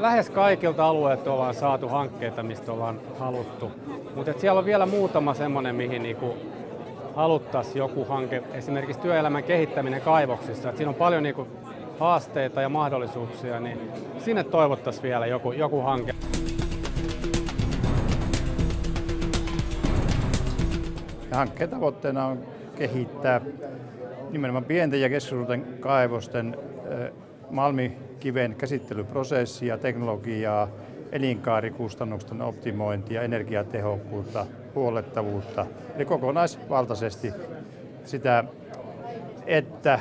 lähes kaikilta alueilta ollaan saatu hankkeita, mistä ollaan haluttu. Mutta siellä on vielä muutama semmoinen, mihin niinku haluttaisiin joku hanke, esimerkiksi työelämän kehittäminen kaivoksissa. Et siinä on paljon niinku haasteita ja mahdollisuuksia, niin sinne toivottaisiin vielä joku hanke. Hankkeen tavoitteena on kehittää nimenomaan pienten ja keskisuurten kaivosten malmikiven käsittelyprosessia, teknologiaa, elinkaarikustannusten optimointia, energiatehokkuutta, huollettavuutta. Eli kokonaisvaltaisesti sitä, että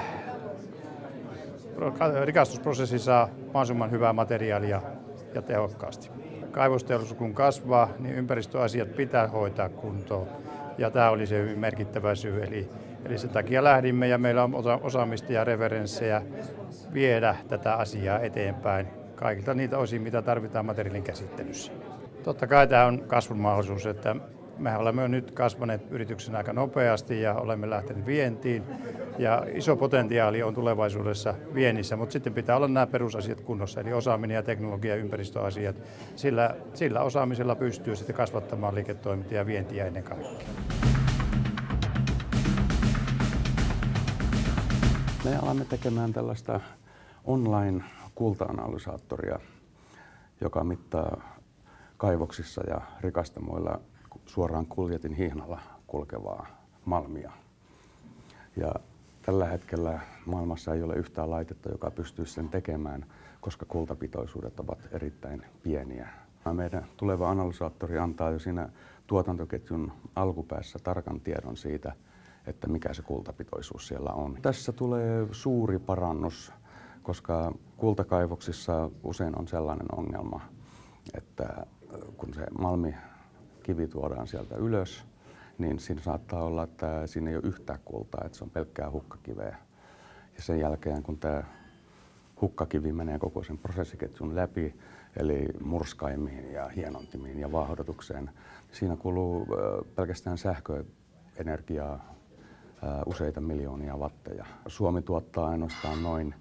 rikastusprosessi saa mahdollisimman hyvää materiaalia ja tehokkaasti. Kaivosteollisuus kun kasvaa, niin ympäristöasiat pitää hoitaa kuntoon. Ja tämä oli se hyvin merkittävä syy. Eli sen takia lähdimme ja meillä on osaamista ja referenssejä viedä tätä asiaa eteenpäin kaikilta niitä osin, mitä tarvitaan materiaalin käsittelyssä. Totta kai tämä on kasvun mahdollisuus, että me olemme nyt kasvaneet yrityksen aika nopeasti ja olemme lähteneet vientiin. Ja iso potentiaali on tulevaisuudessa viennissä, mutta sitten pitää olla nämä perusasiat kunnossa, eli osaaminen ja teknologia- ja ympäristöasiat. Sillä osaamisella pystyy sitten kasvattamaan liiketoimintaa ja vientiä ennen kaikkea. Me alamme tekemään tällaista online-kulta-analysaattoria, joka mittaa kaivoksissa ja rikastamoilla suoraan kuljetin hihnalla kulkevaa malmia. Ja tällä hetkellä maailmassa ei ole yhtään laitetta, joka pystyisi sen tekemään, koska kultapitoisuudet ovat erittäin pieniä. Meidän tuleva analysaattori antaa jo siinä tuotantoketjun alkupäässä tarkan tiedon siitä, että mikä se kultapitoisuus siellä on. Tässä tulee suuri parannus, koska kultakaivoksissa usein on sellainen ongelma, että kun se malmikivi tuodaan sieltä ylös, niin siinä saattaa olla, että siinä ei ole yhtään kultaa, että se on pelkkää hukkakiveä. Ja sen jälkeen, kun tämä hukkakivi menee koko sen prosessiketjun läpi, eli murskaimiin ja hienontimiin ja vauhdotukseen, niin siinä kuluu pelkästään sähköenergiaa useita miljoonia watteja. Suomi tuottaa ainoastaan noin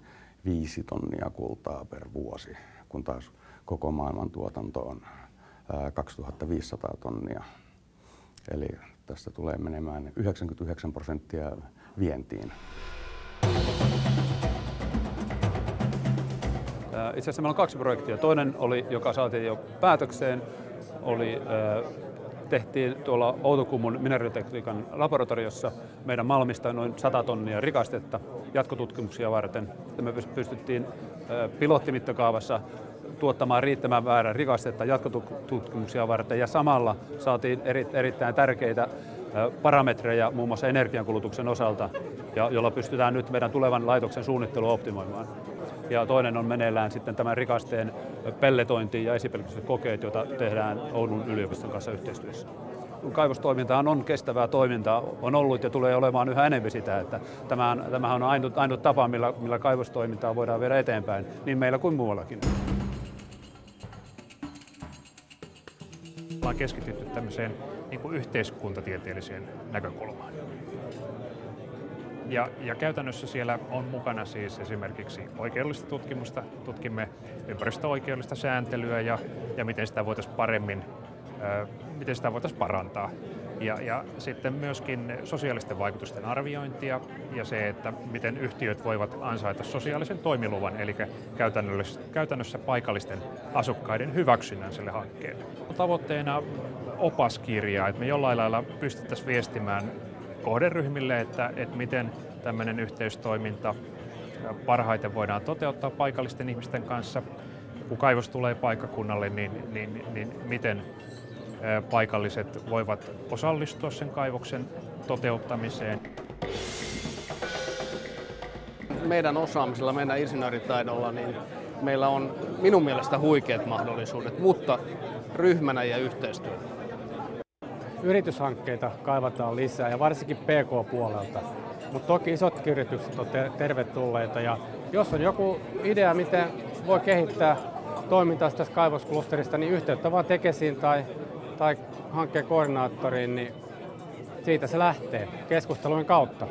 5 tonnia kultaa per vuosi, kun taas koko maailman tuotanto on 2500 tonnia. Eli tästä tulee menemään 99% vientiin. Itse asiassa meillä on 2 projektia. Toinen oli, joka saatiin jo päätökseen, tehtiin tuolla Outokummun mineraalitekniikan laboratoriossa meidän malmista noin 100 tonnia rikastetta jatkotutkimuksia varten. Me pystyttiin pilottimittakaavassa tuottamaan riittävän määrän rikastetta jatkotutkimuksia varten ja samalla saatiin erittäin tärkeitä parametreja muun muassa energiankulutuksen osalta, jolla pystytään nyt meidän tulevan laitoksen suunnittelua optimoimaan. Ja toinen on meneillään sitten tämän rikasteen pelletointi- ja esipelkistyskokeet, joita tehdään Oulun yliopiston kanssa yhteistyössä. Kaivostoimintahan on kestävää toimintaa, on ollut ja tulee olemaan yhä enemmän sitä, että tämähän on ainut tapa, millä kaivostoimintaa voidaan viedä eteenpäin, niin meillä kuin muuallakin. Ollaan keskitytty tämmöiseen niin kuin yhteiskuntatieteelliseen näkökulmaan. Ja käytännössä siellä on mukana siis esimerkiksi oikeudellista tutkimusta, tutkimme ympäristöoikeudellista sääntelyä ja miten sitä voitaisiin parantaa. Ja sitten myöskin sosiaalisten vaikutusten arviointia ja se, että miten yhtiöt voivat ansaita sosiaalisen toimiluvan, eli käytännössä paikallisten asukkaiden hyväksynnän sille hankkeelle. Tavoitteena opaskirja, että me jollain lailla pystyttäisiin viestimään kohderyhmille, että miten tämmöinen yhteistoiminta parhaiten voidaan toteuttaa paikallisten ihmisten kanssa. Kun kaivos tulee paikkakunnalle, niin miten paikalliset voivat osallistua sen kaivoksen toteuttamiseen. Meidän osaamisella, meidän insinööritaidolla, niin meillä on minun mielestä huikeat mahdollisuudet, mutta ryhmänä ja yhteistyönä. Yrityshankkeita kaivataan lisää ja varsinkin PK-puolelta, mutta toki isotkin yritykset on tervetulleita. Ja jos on joku idea, miten voi kehittää toimintaa tässä kaivosklusterista, niin yhteyttä vaan Tekesiin tai hankkeen koordinaattoriin, niin siitä se lähtee keskustelujen kautta.